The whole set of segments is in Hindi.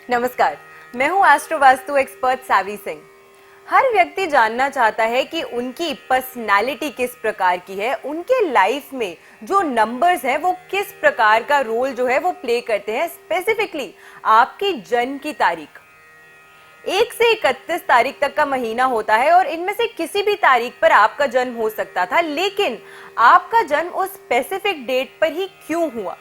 नमस्कार, मैं हूँ एस्ट्रो वास्तु एक्सपर्ट सावी सिंह। हर व्यक्ति जानना चाहता है कि उनकी पर्सनालिटी किस प्रकार की है, उनके लाइफ में जो नंबर्स हैं वो किस प्रकार का रोल जो है वो प्ले करते हैं। स्पेसिफिकली आपकी जन्म की तारीख 1 से 31 तारीख तक का महीना होता है और इनमें से किसी भी तारीख पर आपका जन्म हो सकता था, लेकिन आपका जन्म उस स्पेसिफिक डेट पर ही क्यों हुआ।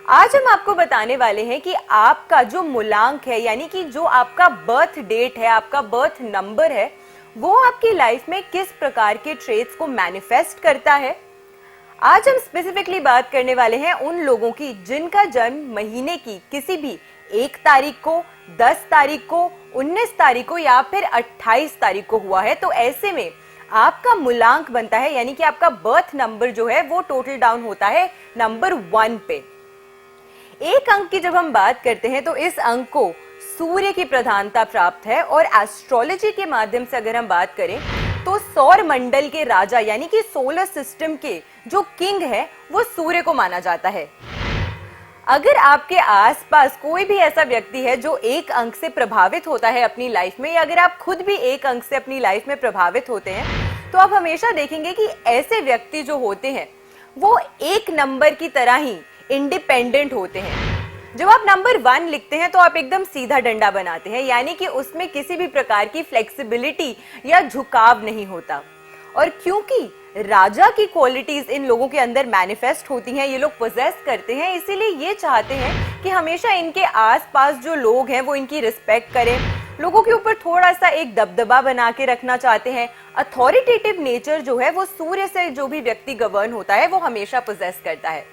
आज हम आपको बताने वाले हैं कि आपका जो मूलांक है, यानी कि जो आपका बर्थ डेट है, आपका बर्थ नंबर है, वो आपकी लाइफ में किस प्रकार के ट्रेट्स को मैनिफेस्ट करता है। आज हम स्पेसिफिकली बात करने वाले हैं उन लोगों की जिनका जन्म महीने की किसी भी 1 तारीख को, 10 तारीख को, 19 तारीख को या फिर 28 तारीख को हुआ है। तो ऐसे में आपका मूलांक बनता है, यानी कि आपका बर्थ नंबर जो है वो टोटल डाउन होता है नंबर 1 पे। एक अंक की जब हम बात करते हैं तो इस अंक को सूर्य की प्रधानता प्राप्त है और एस्ट्रोलॉजी के माध्यम से अगर हम बात करें तो सौर मंडल के राजा यानी कि सोलर सिस्टम के जो किंग है वो सूर्य को माना जाता है। अगर आपके आसपास कोई भी ऐसा व्यक्ति है जो एक अंक से प्रभावित होता है अपनी लाइफ में, या अगर आप खुद भी एक अंक से अपनी लाइफ में प्रभावित होते हैं, तो आप हमेशा देखेंगे कि ऐसे व्यक्ति जो होते हैं वो एक नंबर की तरह ही इंडिपेंडेंट होते हैं। जब आप नंबर 1 लिखते हैं तो आप एकदम सीधा डंडा बनाते हैं, यानी कि उसमें किसी भी प्रकार की फ्लेक्सिबिलिटी या झुकाव नहीं होता। और क्योंकि राजा की क्वालिटीज इन लोगों के अंदर मैनिफेस्ट होती हैं, ये लोग पोजेस करते हैं, इसीलिए ये चाहते हैं कि हमेशा इनके आसपास जो लोग हैं वो इनकी रिस्पेक्ट करें, लोगों के ऊपर थोड़ा सा एक दबदबा बना के रखना चाहते हैं। अथॉरिटेटिव नेचर जो है वो सूर्य से जो भी व्यक्ति गवर्न होता है वो हमेशा पोजेस करता है।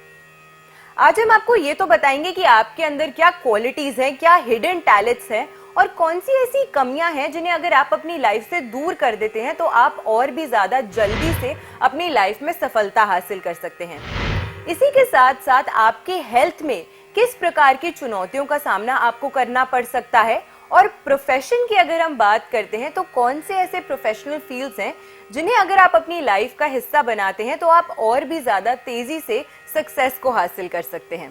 आज हम आपको ये तो बताएंगे कि आपके अंदर क्या क्वालिटीज हैं, क्या हिडन टैलेंट्स हैं और कौन सी ऐसी कमियां हैं जिन्हें अगर आप अपनी लाइफ से दूर कर देते हैं तो आप और भी ज्यादा जल्दी से अपनी लाइफ में सफलता हासिल कर सकते हैं। इसी के साथ साथ आपके हेल्थ में किस प्रकार की चुनौतियों का सामना आपको करना पड़ सकता है, और प्रोफेशन की अगर हम बात करते हैं तो कौन से ऐसे प्रोफेशनल फील्ड्स हैं जिन्हें अगर आप अपनी लाइफ का हिस्सा बनाते हैं तो आप और भी ज्यादा तेजी से सक्सेस को हासिल कर सकते हैं।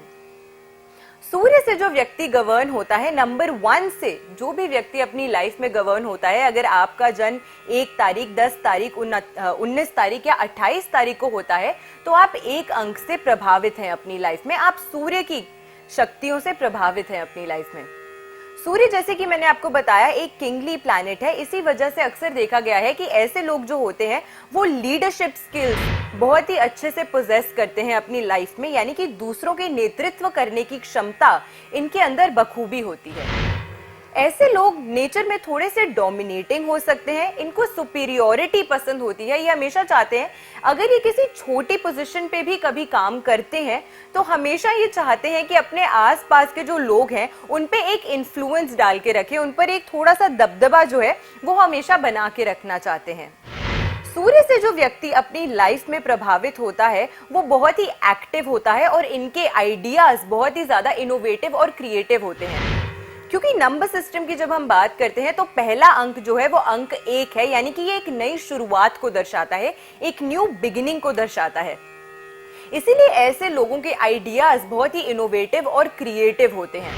सूर्य से जो व्यक्ति गवर्न होता है, नंबर 1 से जो भी व्यक्ति अपनी लाइफ में गवर्न होता है, अगर आपका जन्म 1 तारीख, 10 तारीख, 19 तारीख या 28 तारीख को होता है तो आप एक अंक से प्रभावित हैं अपनी लाइफ में, आप सूर्य की शक्तियों से प्रभावित हैं अपनी लाइफ में। सूर्य, जैसे कि मैंने आपको बताया, एक किंगली प्लैनेट है। इसी वजह से अक्सर देखा गया है कि ऐसे लोग जो होते हैं वो लीडरशिप स्किल्स बहुत ही अच्छे से पोजेस करते हैं अपनी लाइफ में, यानी कि दूसरों के नेतृत्व करने की क्षमता इनके अंदर बखूबी होती है। ऐसे लोग नेचर में थोड़े से डोमिनेटिंग हो सकते हैं, इनको सुपीरियोरिटी पसंद होती है, ये हमेशा चाहते हैं अगर ये किसी छोटी पोजीशन पे भी कभी काम करते हैं तो हमेशा ये चाहते हैं कि अपने आसपास के जो लोग हैं उन पे एक इन्फ्लुएंस डाल के रखें, उन पर एक थोड़ा सा दबदबा जो है वो हमेशा बना के रखना चाहते हैं। सूर्य से जो व्यक्ति अपनी लाइफ में प्रभावित होता है वो बहुत ही एक्टिव होता है और इनके आइडियाज बहुत ही ज्यादा इनोवेटिव और क्रिएटिव होते हैं। क्योंकि नंबर सिस्टम की जब हम बात करते हैं तो पहला अंक जो है वो अंक 1 है, यानी कि ये एक नई शुरुआत को दर्शाता है, एक न्यू बिगिनिंग को दर्शाता है। इसीलिए ऐसे लोगों के आइडियाज बहुत ही इनोवेटिव और क्रिएटिव होते हैं।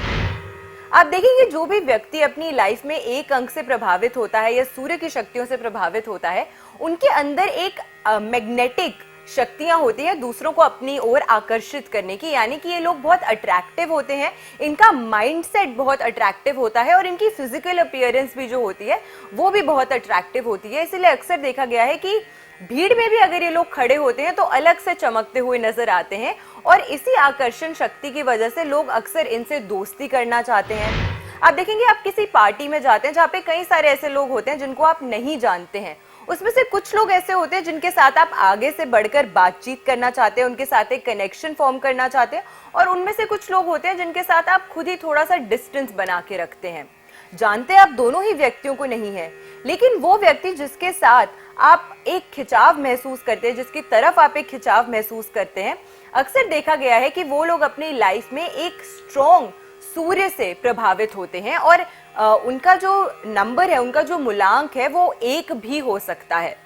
आप देखेंगे जो भी व्यक्ति अपनी लाइफ में एक अंक से प्रभावित होता है या सूर्य की शक्तियों से प्रभावित होता है, उनके अंदर एक मैग्नेटिक शक्तियां होती हैं दूसरों को अपनी ओर आकर्षित करने की, यानी कि ये लोग बहुत अट्रैक्टिव होते हैं, इनका माइंडसेट बहुत अट्रैक्टिव होता है और इनकी फिजिकल अपीयरेंस भी जो होती है वो भी बहुत अट्रैक्टिव होती है। इसलिए अक्सर देखा गया है कि भीड़ में भी अगर ये लोग खड़े होते हैं तो अलग से चमकते हुए नजर आते हैं और इसी आकर्षण शक्ति की वजह से लोग अक्सर इनसे दोस्ती करना चाहते हैं। आप देखेंगे, आप किसी पार्टी में जाते हैं जहाँ पे कई सारे ऐसे लोग होते हैं जिनको आप नहीं जानते हैं, उसमें से कुछ लोग ऐसे होते हैं जिनके साथ आप आगे से बढ़कर बातचीत करना चाहते हैं, उनके साथ एक कनेक्शन फॉर्म करना चाहते हैं, और उनमें से कुछ लोग होते हैं जिनके साथ आप खुद ही थोड़ा सा डिस्टेंस बना के रखते हैं। जानते आप दोनों ही व्यक्तियों को नहीं है, लेकिन वो व्यक्ति जिसके साथ आप एक खिंचाव महसूस करते हैं, जिसकी तरफ आप एक खिंचाव महसूस करते हैं, अक्सर देखा गया है कि वो लोग अपनी लाइफ में एक स्ट्रॉन्ग सूर्य से प्रभावित होते हैं और उनका जो नंबर है, उनका जो मूलांक है वो 1 भी हो सकता है।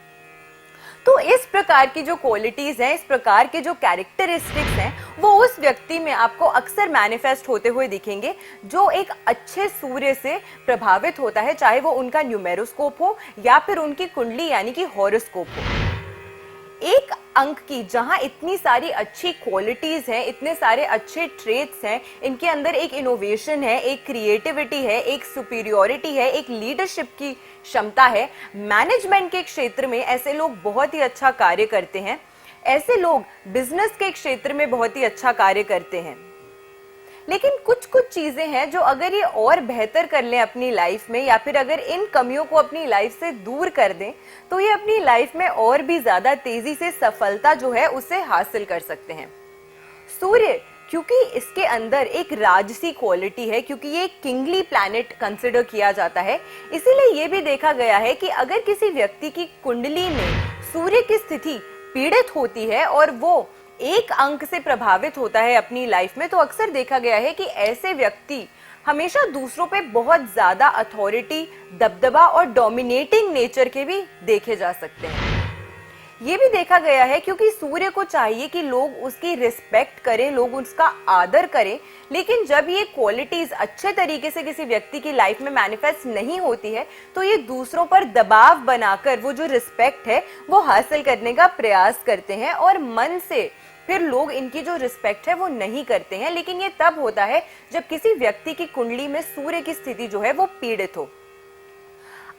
तो इस प्रकार की जो क्वालिटीज हैं, इस प्रकार के जो कैरेक्टरिस्टिक्स हैं, वो उस व्यक्ति में आपको अक्सर मैनिफेस्ट होते हुए दिखेंगे जो एक अच्छे सूर्य से प्रभावित होता है, चाहे वो उनका न्यूमेरोस्कोप हो या फिर उनकी कुंडली यानी कि हॉरोस्कोप हो। एक अंक की जहां इतनी सारी अच्छी क्वालिटीज हैं, इतने सारे अच्छे ट्रेट्स हैं, इनके अंदर एक इनोवेशन है, एक क्रिएटिविटी है, एक सुपीरियोरिटी है, एक लीडरशिप की क्षमता है। मैनेजमेंट के क्षेत्र में ऐसे लोग बहुत ही अच्छा कार्य करते हैं, ऐसे लोग बिजनेस के क्षेत्र में बहुत ही अच्छा कार्य करते हैं। लेकिन कुछ कुछ चीजें हैं जो अगर ये और बेहतर कर लें अपनी लाइफ में, या फिर अगर इन कमियों को अपनी लाइफ से दूर कर दें, तो ये अपनी लाइफ में और भी ज्यादा तेजी से सफलता जो है उसे हासिल कर सकते हैं। सूर्य, क्योंकि इसके अंदर एक राजसी क्वालिटी है, क्योंकि ये एक किंगली प्लैनेट कंसिडर किया जाता है, इसीलिए ये भी देखा गया है कि अगर किसी व्यक्ति की कुंडली में सूर्य की स्थिति पीड़ित होती है और वो एक अंक से प्रभावित होता है अपनी लाइफ में, तो अक्सर देखा गया है कि ऐसे व्यक्ति हमेशा दूसरों पे बहुत ज्यादा अथॉरिटी, दबदबा और डोमिनेटिंग नेचर के भी देखे जा सकते हैं। ये भी देखा गया है क्योंकि सूर्य को चाहिए कि लोग उसकी रिस्पेक्ट करें, लोग उसका आदर करें, लेकिन जब ये क्वालिटीज अच्छे तरीके से किसी व्यक्ति की लाइफ में मैनिफेस्ट नहीं होती है, तो ये दूसरों पर दबाव बनाकर वो जो रिस्पेक्ट है वो हासिल करने का प्रयास करते हैं, और मन से फिर लोग इनकी जो रिस्पेक्ट है वो नहीं करते हैं। लेकिन ये तब होता है जब किसी व्यक्ति की कुंडली में सूर्य की स्थिति जो है वो पीड़ित हो।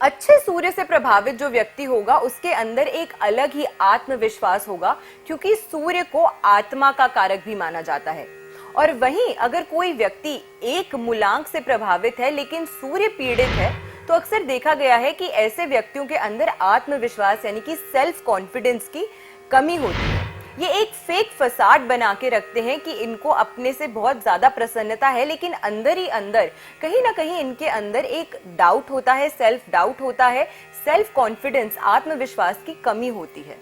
अच्छे सूर्य से प्रभावित जो व्यक्ति होगा उसके अंदर एक अलग ही आत्मविश्वास होगा, क्योंकि सूर्य को आत्मा का कारक भी माना जाता है। और वहीं अगर कोई व्यक्ति एक मूलांक से प्रभावित है लेकिन सूर्य पीड़ित है, तो अक्सर देखा गया है कि ऐसे व्यक्तियों के अंदर आत्मविश्वास यानी कि सेल्फ कॉन्फिडेंस की कमी होती है। ये एक फेक फसाड बना के रखते हैं कि इनको अपने से बहुत ज्यादा प्रसन्नता है, लेकिन अंदर ही अंदर कहीं ना कहीं इनके अंदर एक डाउट होता है, सेल्फ डाउट होता है, सेल्फ कॉन्फिडेंस, आत्मविश्वास की कमी होती है।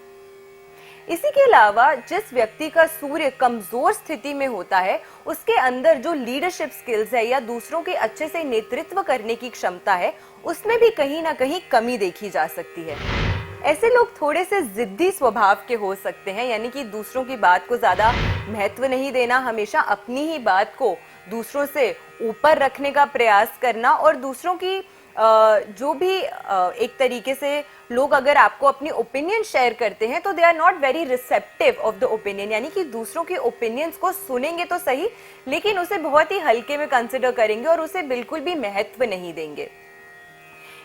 इसी के अलावा जिस व्यक्ति का सूर्य कमजोर स्थिति में होता है, उसके अंदर जो लीडरशिप स्किल्स है या दूसरों के अच्छे से नेतृत्व करने की क्षमता है, उसमें भी कहीं ना कहीं कमी देखी जा सकती है। ऐसे लोग थोड़े से जिद्दी स्वभाव के हो सकते हैं, यानी कि दूसरों की बात को ज्यादा महत्व नहीं देना, हमेशा अपनी ही बात को दूसरों से ऊपर रखने का प्रयास करना, और दूसरों की जो भी एक तरीके से लोग अगर आपको अपनी ओपिनियन शेयर करते हैं तो they are not very receptive of the opinion, यानी कि दूसरों के ओपिनियंस को सुनेंगे तो सही, लेकिन उसे बहुत ही हल्के में कंसिडर करेंगे और उसे बिल्कुल भी महत्व नहीं देंगे।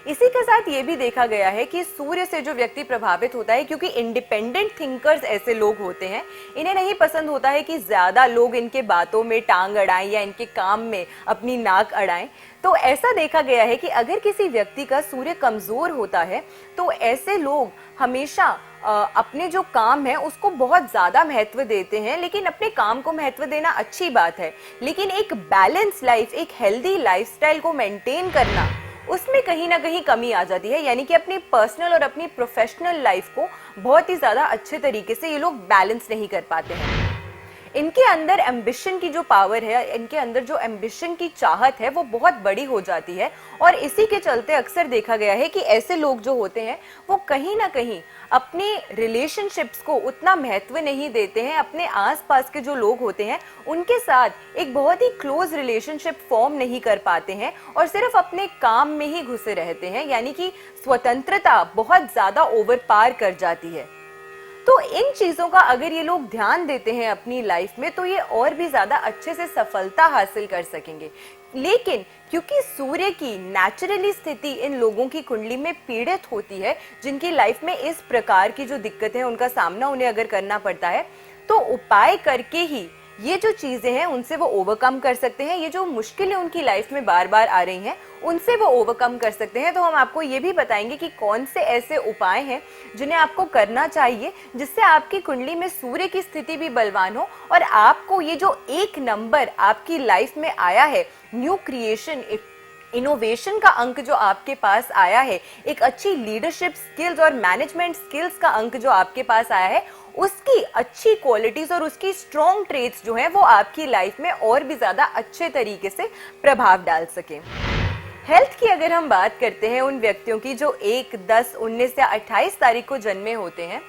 इसी के साथ ये भी देखा गया है कि सूर्य से जो व्यक्ति प्रभावित होता है, क्योंकि इंडिपेंडेंट थिंकर्स ऐसे लोग होते हैं, इन्हें नहीं पसंद होता है कि ज्यादा लोग इनके बातों में टांग अड़ाएं या इनके काम में अपनी नाक अड़ाएं। तो ऐसा देखा गया है कि अगर किसी व्यक्ति का सूर्य कमजोर होता है तो ऐसे लोग हमेशा अपने जो काम है उसको बहुत ज्यादा महत्व देते हैं। लेकिन अपने काम को महत्व देना अच्छी बात है, लेकिन एक बैलेंस लाइफ, एक हेल्दी लाइफस्टाइल को मेंटेन करना, उसमें कहीं ना कहीं कमी आ जाती है। यानी कि अपनी पर्सनल और अपनी प्रोफेशनल लाइफ को बहुत ही ज्यादा अच्छे तरीके से ये लोग बैलेंस नहीं कर पाते हैं। इनके अंदर एम्बिशन की जो पावर है, इनके अंदर जो एम्बिशन की चाहत है वो बहुत बड़ी हो जाती है, और इसी के चलते अक्सर देखा गया है कि ऐसे लोग जो होते हैं वो कहीं ना कहीं अपने रिलेशनशिप्स को उतना महत्व नहीं देते हैं। अपने आसपास के जो लोग होते हैं उनके साथ एक बहुत ही क्लोज रिलेशनशिप फॉर्म नहीं कर पाते हैं और सिर्फ अपने काम में ही घुसे रहते हैं, यानी कि स्वतंत्रता बहुत ज्यादा ओवर पार कर जाती है। तो इन चीजों का अगर ये लोग ध्यान देते हैं अपनी लाइफ में तो ये और भी ज्यादा अच्छे से सफलता हासिल कर सकेंगे। लेकिन क्योंकि सूर्य की नेचुरली स्थिति इन लोगों की कुंडली में पीड़ित होती है, जिनकी लाइफ में इस प्रकार की जो दिक्कतें हैं उनका सामना उन्हें अगर करना पड़ता है, तो उपाय करके ही ये जो चीजें हैं उनसे वो ओवरकम कर सकते हैं। ये जो मुश्किलें उनकी लाइफ में बार बार आ रही हैं उनसे वो ओवरकम कर सकते हैं। तो हम आपको ये भी बताएंगे कि कौन से ऐसे उपाय हैं जिन्हें आपको करना चाहिए जिससे आपकी कुंडली में सूर्य की स्थिति भी बलवान हो और आपको ये जो एक नंबर आपकी लाइफ में आया है, न्यू क्रिएशन, इनोवेशन का अंक जो आपके पास आया है, एक अच्छी लीडरशिप स्किल्स और मैनेजमेंट स्किल्स का अंक जो आपके पास आया है, उसकी अच्छी क्वालिटीज और उसकी स्ट्रॉन्ग ट्रेट्स जो हैं वो आपकी लाइफ में और भी ज्यादा अच्छे तरीके से प्रभाव डाल सके। हेल्थ की अगर हम बात करते हैं उन व्यक्तियों की जो 1, 10, 19 या 28 तारीख को जन्मे होते हैं,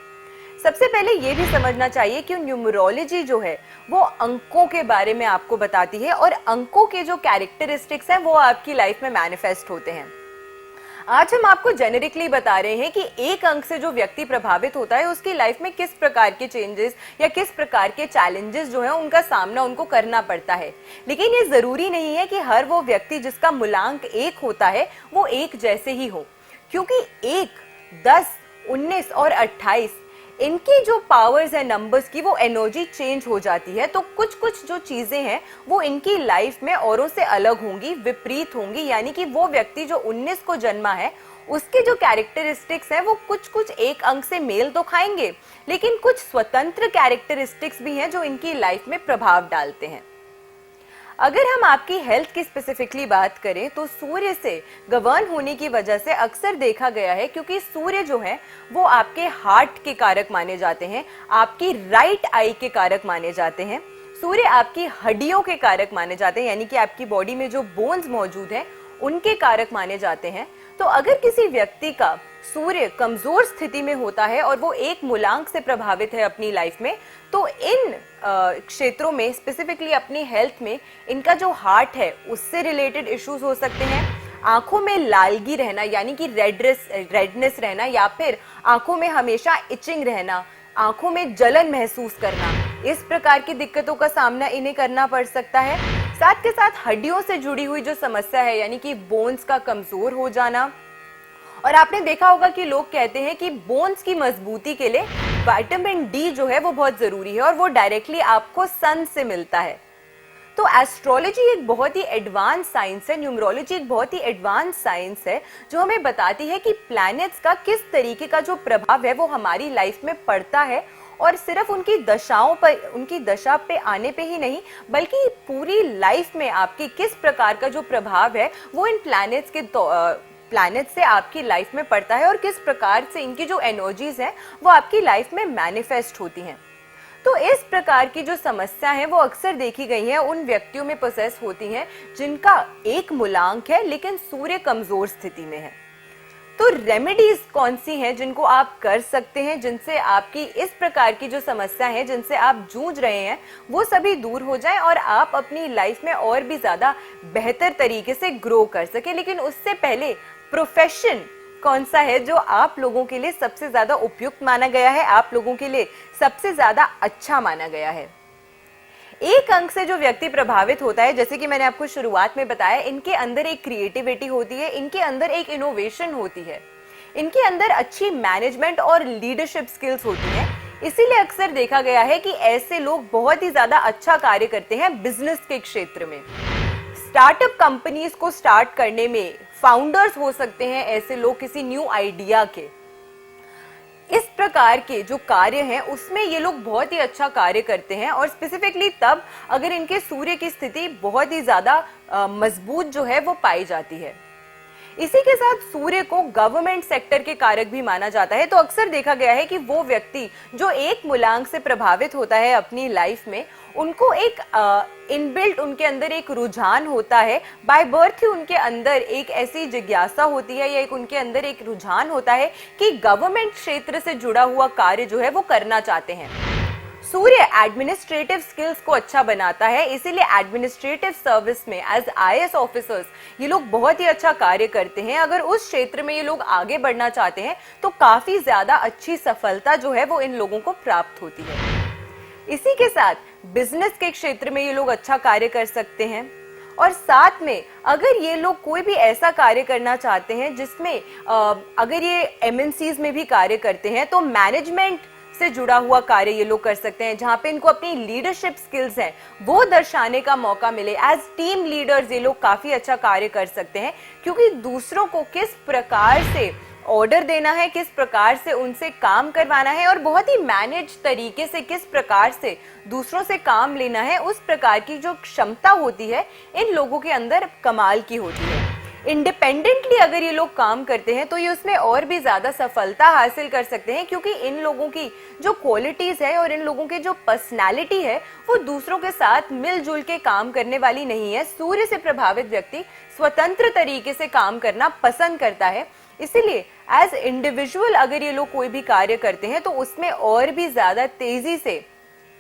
सबसे पहले ये भी समझना चाहिए कि न्यूमरोलॉजी जो है वो अंकों के बारे में आपको बताती है और अंकों के जो कैरेक्टरिस्टिक्स हैं वो आपकी लाइफ में मैनिफेस्ट होते हैं। आज हम आपको जेनेरिकली बता रहे हैं कि एक अंक से जो व्यक्ति प्रभावित होता है उसकी लाइफ में किस प्रकार के चेंजेस या किस प्रकार के चैलेंजेस जो है उनका सामना उनको करना पड़ता है। लेकिन ये जरूरी नहीं है कि हर वो व्यक्ति जिसका मूलांक 1 होता है वो एक जैसे ही हो, क्योंकि 1, 10, 19 और 28 इनकी जो पावर्स है नंबर्स की वो एनर्जी चेंज हो जाती है। तो कुछ कुछ जो चीजें हैं वो इनकी लाइफ में औरों से अलग होंगी, विपरीत होंगी, यानी कि वो व्यक्ति जो 19 को जन्मा है उसके जो कैरेक्टरिस्टिक्स हैं वो कुछ कुछ एक अंक से मेल तो खाएंगे, लेकिन कुछ स्वतंत्र कैरेक्टरिस्टिक्स भी हैं जो इनकी लाइफ में प्रभाव डालते हैं। अगर हम आपकी हेल्थ की स्पेसिफिकली बात करें तो सूर्य से गवर्न होने की वजह से अक्सर देखा गया है, क्योंकि सूर्य जो है वो आपके हार्ट के कारक माने जाते हैं, आपकी राइट आई के कारक माने जाते हैं, सूर्य आपकी हड्डियों के कारक माने जाते हैं, यानी कि आपकी बॉडी में जो बोन्स मौजूद हैं उनके कारक माने जाते हैं। तो अगर किसी व्यक्ति का सूर्य कमजोर स्थिति में होता है और वो एक मूलांक से प्रभावित है अपनी लाइफ में, तो इन क्षेत्रों में स्पेसिफिकली अपनी हेल्थ में इनका जो हार्ट है उससे रिलेटेड इश्यूज हो सकते हैं। आंखों में लालगी रहना यानी कि रेडनेस रहना, या फिर आंखों में हमेशा इचिंग रहना, आंखों में जलन महसूस करना, इस प्रकार की दिक्कतों का सामना इन्हें करना पड़ सकता है। साथ के साथ हड्डियों से जुड़ी हुई जो समस्या है यानी कि बोन्स का कमजोर हो जाना, और आपने देखा होगा कि लोग कहते हैं कि बोन्स की मजबूती के लिए विटामिन डी जो है वो बहुत जरूरी है और वो डायरेक्टली आपको सन से मिलता है। तो एस्ट्रोलॉजी एक बहुत ही एडवांस साइंस है, न्यूमरोलॉजी एक बहुत ही एडवांस साइंस है जो हमें बताती है कि प्लैनेट्स का किस तरीके का जो प्रभाव है वो हमारी लाइफ में पड़ता है, और सिर्फ उनकी दशाओं पर, उनकी दशा पे आने पे ही नहीं बल्कि पूरी लाइफ में आपकी किस प्रकार का जो प्रभाव है वो इन प्लैनेट से आपकी लाइफ में पड़ता है और किस प्रकार से इनकी जो एनर्जीज हैं वो आपकी लाइफ में मैनिफेस्ट होती हैं। तो इस प्रकार की जो समस्या है वो अक्सर देखी गई है उन व्यक्तियों में पोसेस होती हैं जिनका एक मूलांक है लेकिन सूर्य कमजोर स्थिति में है। तो रेमेडीज कौन सी हैं जिनको आप कर सकते हैं जिनसे आपकी इस प्रकार की जो समस्या है जिनसे आप जूझ रहे हैं वो सभी दूर हो जाएं और आप अपनी लाइफ में और भी ज्यादा बेहतर तरीके से ग्रो कर सके। लेकिन उससे पहले प्रोफेशन कौन सा है जो आप लोगों के लिए सबसे ज्यादा उपयुक्त माना गया है, आप लोगों के लिए सबसे ज्यादा अच्छा माना गया है। एक अंक से जो व्यक्ति प्रभावित होता है, जैसे कि मैंने आपको शुरुआत में बताया, इनके अंदर एक क्रिएटिविटी होती है, इनके अंदर एक इनोवेशन होती है, इनके अंदर अच्छी मैनेजमेंट और लीडरशिप स्किल्स होती हैं। इसीलिए अक्सर देखा गया है कि ऐसे लोग बहुत ही ज्यादा अच्छा कार्य करते हैं बिजनेस के क्षेत्र में। स्टार्टअप कंपनीज को स्टार्ट करने में फाउंडर्स हो सकते हैं ऐसे लोग किसी न्यू आइडिया के। इस प्रकार के जो कार्य हैं उसमें ये लोग बहुत ही अच्छा कार्य करते हैं, और स्पेसिफिकली तब अगर इनके सूर्य की स्थिति बहुत ही ज्यादा मजबूत जो है वो पाई जाती है। इसी के साथ सूर्य को गवर्नमेंट सेक्टर के कारक भी माना जाता है। तो अक्सर देखा गया है कि वो व्यक्ति जो एक मूलांक से प्रभावित होता है अपनी लाइफ में, उनको एक इनबिल्ट उनके अंदर एक रुझान होता है, बाय बर्थ ही उनके अंदर एक ऐसी जिज्ञासा होती है या एक उनके अंदर एक रुझान होता है कि गवर्नमेंट क्षेत्र से जुड़ा हुआ कार्य जो है वो करना चाहते हैं। सूर्य एडमिनिस्ट्रेटिव स्किल्स को अच्छा बनाता है, इसीलिए एडमिनिस्ट्रेटिव सर्विस में एज आईएएस ऑफिसर्स ये लोग बहुत ही अच्छा कार्य करते हैं। अगर उस क्षेत्र में ये लोग आगे बढ़ना चाहते हैं तो काफी ज्यादा अच्छी सफलता जो है वो इन लोगों को प्राप्त होती है। इसी के साथ बिजनेस के क्षेत्र में ये लोग अच्छा कार्य कर सकते हैं, और साथ में अगर ये लोग कोई भी ऐसा कार्य करना चाहते हैं जिसमें अगर ये एमएनसीज में भी कार्य करते हैं तो मैनेजमेंट से जुड़ा हुआ कार्य ये लोग कर सकते हैं, जहां पे इनको अपनी लीडरशिप स्किल्स हैं वो दर्शाने का मौका मिले। एज टीम लीडर्स ये लोग काफी अच्छा कार्य कर सकते हैं, क्योंकि दूसरों को किस प्रकार से ऑर्डर देना है, किस प्रकार से उनसे काम करवाना है और बहुत ही मैनेज तरीके से किस प्रकार से दूसरों से काम लेना है, उस प्रकार की जो क्षमता होती है इन लोगों के अंदर कमाल की होती है। इंडिपेंडेंटली अगर ये लोग काम करते हैं तो ये उसमें और भी ज्यादा सफलता हासिल कर सकते हैं, क्योंकि इन लोगों की जो क्वालिटीज है और इन लोगों की जो पर्सनालिटी है वो दूसरों के साथ मिलजुल के काम करने वाली नहीं है। सूर्य से प्रभावित व्यक्ति स्वतंत्र तरीके से काम करना पसंद करता है, इसीलिए एज इंडिविजुअल अगर ये लोग कोई भी कार्य करते हैं तो उसमें और भी ज्यादा तेजी से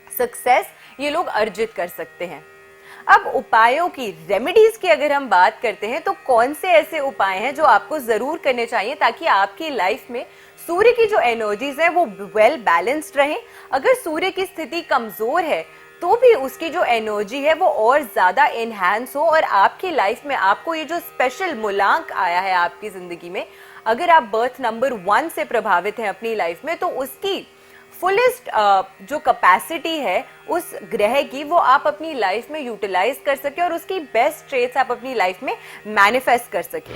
सक्सेस ये लोग अर्जित कर सकते हैं। अब उपायों की, रेमेडीज की अगर हम बात करते हैं तो कौन से ऐसे उपाय हैं जो आपको जरूर करने चाहिए ताकि आपकी लाइफ में सूर्य की जो एनर्जीज है वो वेल बैलेंस्ड रहे। अगर सूर्य की स्थिति कमजोर है तो भी उसकी जो एनर्जी है वो और ज्यादा एनहांस हो और आपकी लाइफ में आपको ये जो स्पेशल मूलांक आया है आपकी जिंदगी में, अगर आप बर्थ नंबर 1 से प्रभावित हैं अपनी लाइफ में, तो उसकी फुलेस्ट जो कैपेसिटी है उस ग्रह की वो आप अपनी लाइफ में यूटिलाइज कर सके और उसकी बेस्ट ट्रेट्स आप अपनी लाइफ में मैनिफेस्ट कर सके।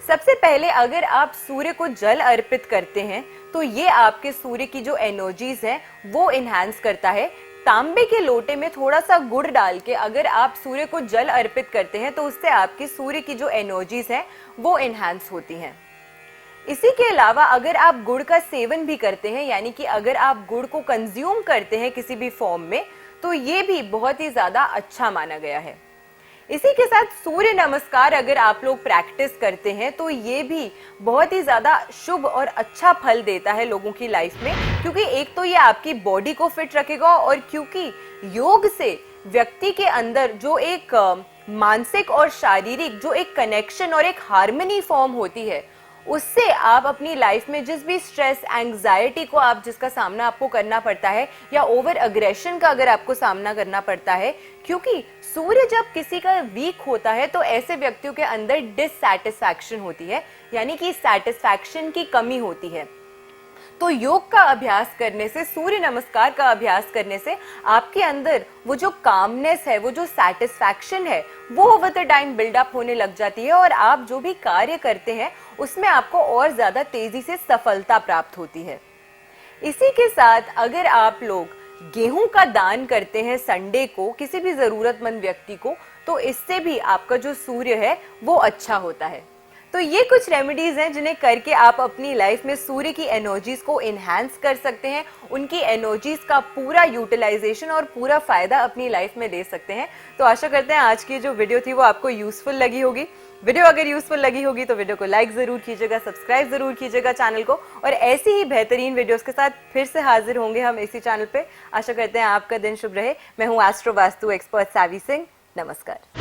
सबसे पहले अगर आप सूर्य को जल अर्पित करते हैं तो ये आपके सूर्य की जो एनर्जीज है वो इनहैंस करता है। तांबे के लोटे में थोड़ा सा गुड़ डाल के अगर आप सूर्य को जल अर्पित करते हैं तो उससे आपकी सूर्य की जो एनर्जीज है वो इनहैंस होती हैं। इसी के अलावा अगर आप गुड़ का सेवन भी करते हैं, यानी कि अगर आप गुड़ को कंज्यूम करते हैं किसी भी फॉर्म में, तो ये भी बहुत ही ज्यादा अच्छा माना गया है। इसी के साथ सूर्य नमस्कार अगर आप लोग प्रैक्टिस करते हैं तो ये भी बहुत ही ज्यादा शुभ और अच्छा फल देता है लोगों की लाइफ में, क्योंकि एक तो ये आपकी बॉडी को फिट रखेगा और क्योंकि योग से व्यक्ति के अंदर जो एक मानसिक और शारीरिक जो एक कनेक्शन और एक हार्मनी फॉर्म होती है, उससे आप अपनी लाइफ में जिस भी स्ट्रेस, एंग्जाइटी को आप जिसका सामना आपको करना पड़ता है या ओवर अग्रेशन का अगर आपको सामना करना पड़ता है, क्योंकि सूर्य जब किसी का वीक होता है तो ऐसे व्यक्तियों के अंदर डिससैटिस्फैक्शन होती है, यानी कि सैटिस्फैक्शन की कमी होती है। तो योग का अभ्यास करने से, सूर्य नमस्कार का अभ्यास करने से आपके अंदर वो जो कामनेस है, वो जो सैटिस्फैक्शन है, वो ओवर द टाइम बिल्डअप होने लग जाती है और आप जो भी कार्य करते हैं उसमें आपको और ज्यादा तेजी से सफलता प्राप्त होती है। इसी के साथ अगर आप लोग गेहूं का दान करते हैं संडे को किसी भी जरूरतमंद व्यक्ति को, तो इससे भी आपका जो सूर्य है वो अच्छा होता है। तो ये कुछ रेमेडीज हैं जिन्हें करके आप अपनी लाइफ में सूर्य की एनर्जीज को इनहैंस कर सकते हैं, उनकी एनर्जीज का पूरा यूटिलाइजेशन और पूरा फायदा अपनी लाइफ में ले सकते हैं। तो आशा करते हैं आज की जो वीडियो थी वो आपको यूजफुल लगी होगी। वीडियो अगर यूजफुल लगी होगी तो वीडियो को लाइक जरूर कीजिएगा, सब्सक्राइब जरूर कीजिएगा चैनल को, और ऐसी ही बेहतरीन वीडियोस के साथ फिर से हाजिर होंगे हम इसी चैनल पे। आशा करते हैं आपका दिन शुभ रहे। मैं हूँ एस्ट्रो वास्तु एक्सपर्ट सावी सिंह। नमस्कार।